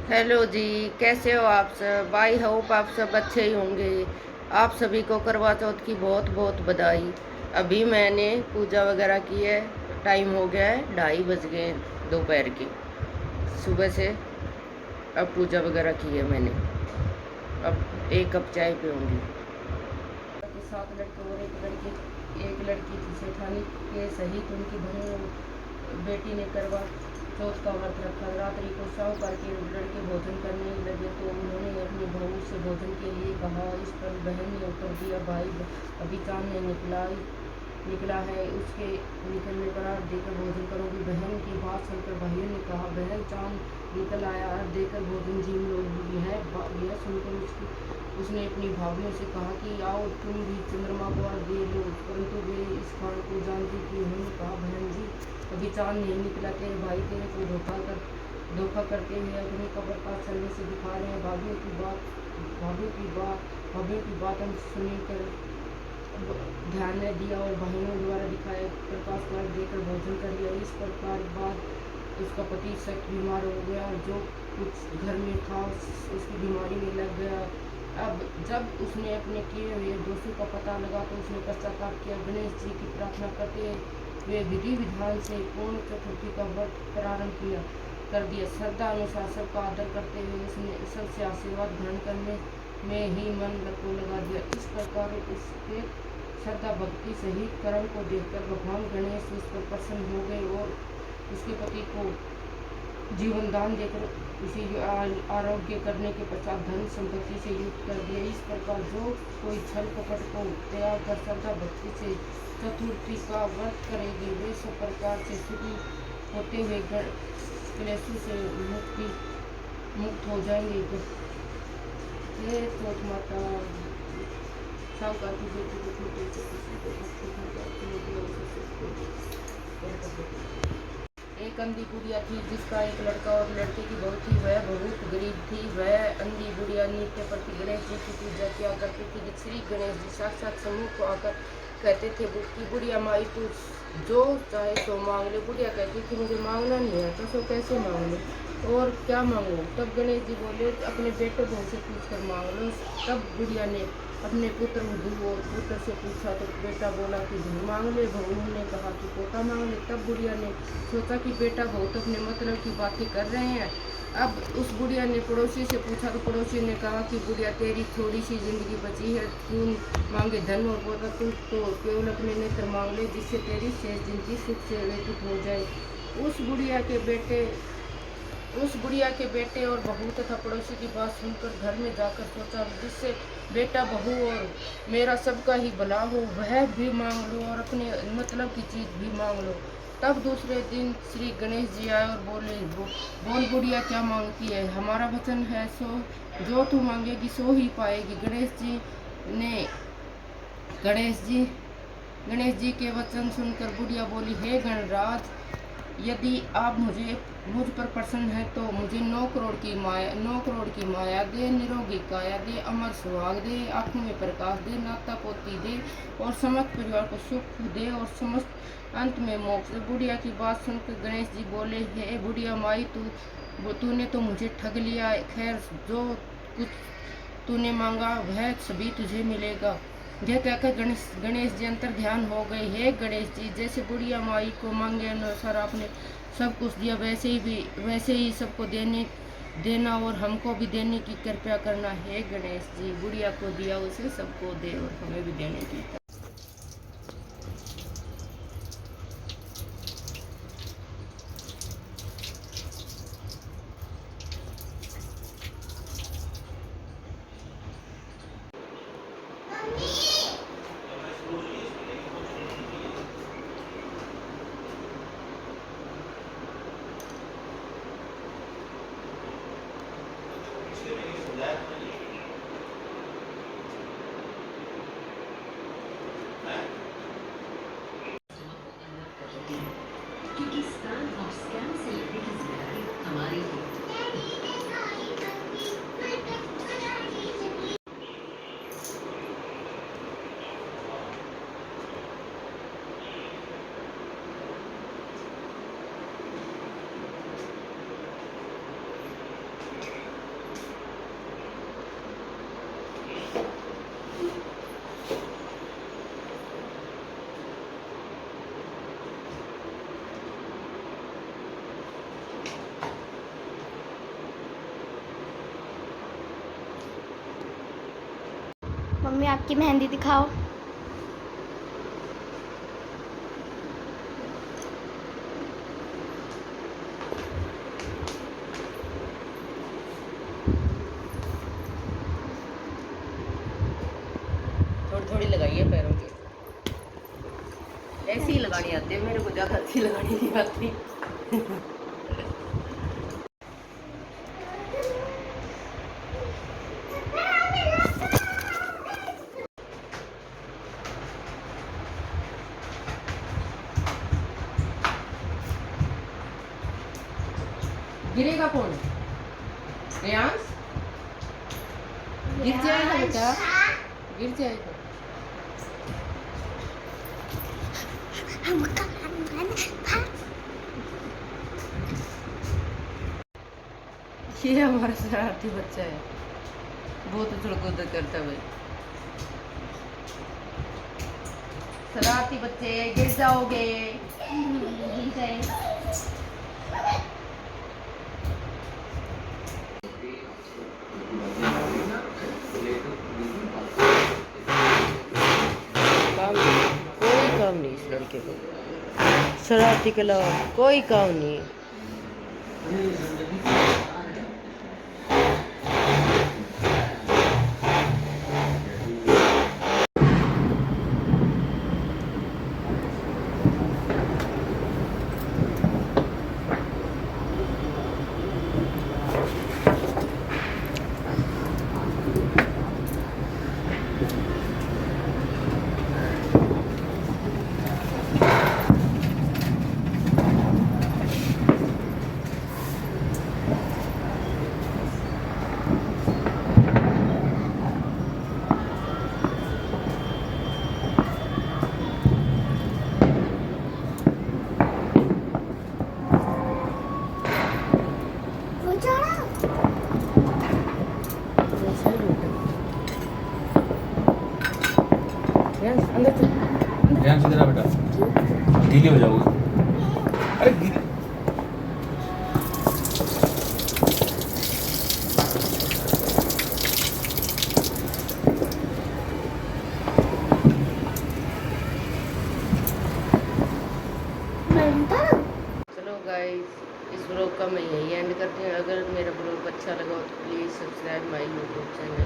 Hello जी। कैसे हो आप सब? आई होप आप सब अच्छे ही होंगे। आप सभी को करवा चौथ की बहुत बहुत बधाई। अभी मैंने पूजा वगैरह की है। टाइम हो गया है, 2:30 बज गए दोपहर के। सुबह से अब पूजा वगैरह की है मैंने। अब एक कप चाय पीऊँगी। के 7 लड़के और एक लड़की थी सेठानी के सहित उनकी बहन बेटी ने करवा चौथ का व्रत रखा। रात्रि को शाहूकार के लड़के भोजन करने लगे तो उन्होंने अपनी बहू से भोजन के लिए कहा। इस पर बहन ने उत्तर दिया, भाई अभी चांद नहीं निकला है, उसके निकलने पर आप देकर भोजन करोगी। बहन की बात सुनकर भाइयों ने कहा, बहन चांद निकल आया, अब देकर भोजन जीम लो। यह सुनकर उसने अपनी भाभीयों से कहा कि आओ तुम भी चंद्रमा को अर्घ दे लो। परंतु वे इस बात को जानती थी। उन्होंने कहा, बहन जी अभी चांद नहीं निकला, तेरे भाई तेरे को धोखा करते हुए अपनी कब्र पास चलने से दिखा रहे हैं। भाभीयों की बात हम सुनकर ध्यान न दिया और भाइयों द्वारा दिखाए प्रकाश पर देकर भोजन कर लिया। इस प्रकार बाद उसका पति सख्त बीमार हो गया और जो कुछ घर में था उसकी बीमारी में लग गया। अब जब उसने अपने किए हुए दोषों का पता लगा तो उसने पश्चाताप किया। गणेश जी की प्रार्थना करते हुए विधि विधान से पूर्ण चतुर्थी का व्रत प्रारंभ कर दिया। श्रद्धा अनुसार सबका आदर करते हुए उसने सबसे आशीर्वाद ग्रहण करने में ही मन को लगा दिया। इस प्रकार उसके श्रद्धा भक्ति सहित कर्म को देखकर भगवान गणेश उस पर प्रसन्न हो गए और उसके पति को जीवन दान देकर उसे आरोग्य करने के पश्चात धन संपत्ति से युक्त कर दिया। इस प्रकार जो कोई छल कपट को त्याग कर श्रद्धा भक्ति से चतुर्थी का व्रत करेगी वे सब प्रकार से सुखी होते हुए क्लेशों से मुक्त हो जाएंगे। हे चौथ माता साहूकार की बेटी को छोटे से किसी को एक अंधी बुढ़िया थी जिसका एक लड़का और लड़के की बहू थी। वह बहुत गरीब थी। वह अंधी बुढ़िया नित्य प्रति गणेश जी की पूजा किया करती थी। श्री गणेश जी साक्षात समूह को आकर कहते थे कि बुढ़िया माई तू जो चाहे तो मांग ले। बुढ़िया कहती थी मुझे मांगना नहीं है तो कैसे मांग लो और क्या मांगो। तब गणेश जी बोले अपने बेटे बहू से पूछ कर मांग लो। तब बुढ़िया ने अपने पुत्र वधू और पुत्र से पूछा तो बेटा बोला कि धन मांग ले। बहू ने कहा कि पोता मांग ले। तब बुढ़िया ने सोचा कि बेटा बहू तो अपने मतलब की बातें कर रहे हैं। अब उस बुढ़िया ने पड़ोसी से पूछा तो पड़ोसी ने कहा कि बुढ़िया तेरी थोड़ी सी जिंदगी बची है, तू मांगे धन और पोता, तू तो केवल अपने नेत्र मांग ले जिससे तेरी शेष जिंदगी सुख से व्यतीत हो जाए। उस बुढ़िया के बेटे और बहू तथा पड़ोसी की बात सुनकर घर में जाकर सोचा जिससे बेटा बहू और मेरा सबका ही भला हो वह भी मांग लो और अपने मतलब की चीज भी मांग लो। तब दूसरे दिन श्री गणेश जी आए और बोले बोल बुढ़िया क्या मांगती है, हमारा वचन है सो जो तू मांगेगी सो ही पाएगी। ने गणेश जी के वचन सुनकर बुढ़िया बोली, हे गणराज यदि आप मुझ पर प्रसन्न है तो मुझे 9 करोड़ की माया दे, निरोगी काया दे, अमर सुहाग दे, आंखों में प्रकाश दे, नाता पोती दे और समस्त परिवार को सुख दे और समस्त अंत में मोक्ष दे। बुढ़िया की बात सुनकर गणेश जी बोले, हे बुढ़िया माई तूने तो मुझे ठग लिया। खैर जो कुछ तूने मांगा वह सभी तुझे मिलेगा। यह कहकर गणेश जी अंतर ध्यान हो गए। हे गणेश जी जैसे बुढ़िया माई को मांगे अनुसार आपने सब कुछ दिया वैसे ही सबको देना और हमको भी देने की कृपया करना। हे गणेश जी बुढ़िया को दिया उसे सबको दे और हमें भी देने की। क्योंकि स्पैम और स्कैम से लड़ने की जिम्मेदारी हमारी है। मम्मी आपकी मेहंदी दिखाओ। थोड़ी थोड़ी लगाइए पैरों की, ऐसे ही लगानी आती है मेरे को, ज़्यादा अच्छी लगानी नहीं आती। गिरेगा कौन? रेयांश गिर जाएगा बेटा, गिर जाएगा। ये हमारा शरारती बच्चा है, बहुत उछल कूद करता है भाई। शरारती बच्चे गिर जाओगे। कोई काम नहीं इस लड़के को, शरारती के अलावा कोई काम नहीं है। ध्यान से जरा बेटा, गीले हो जाओगे। अरे गीले चलो गाइस, इस ब्लॉग का मैं यही एंड करती हूँ। अगर मेरा ब्लॉग अच्छा लगा हो तो please subscribe my YouTube channel.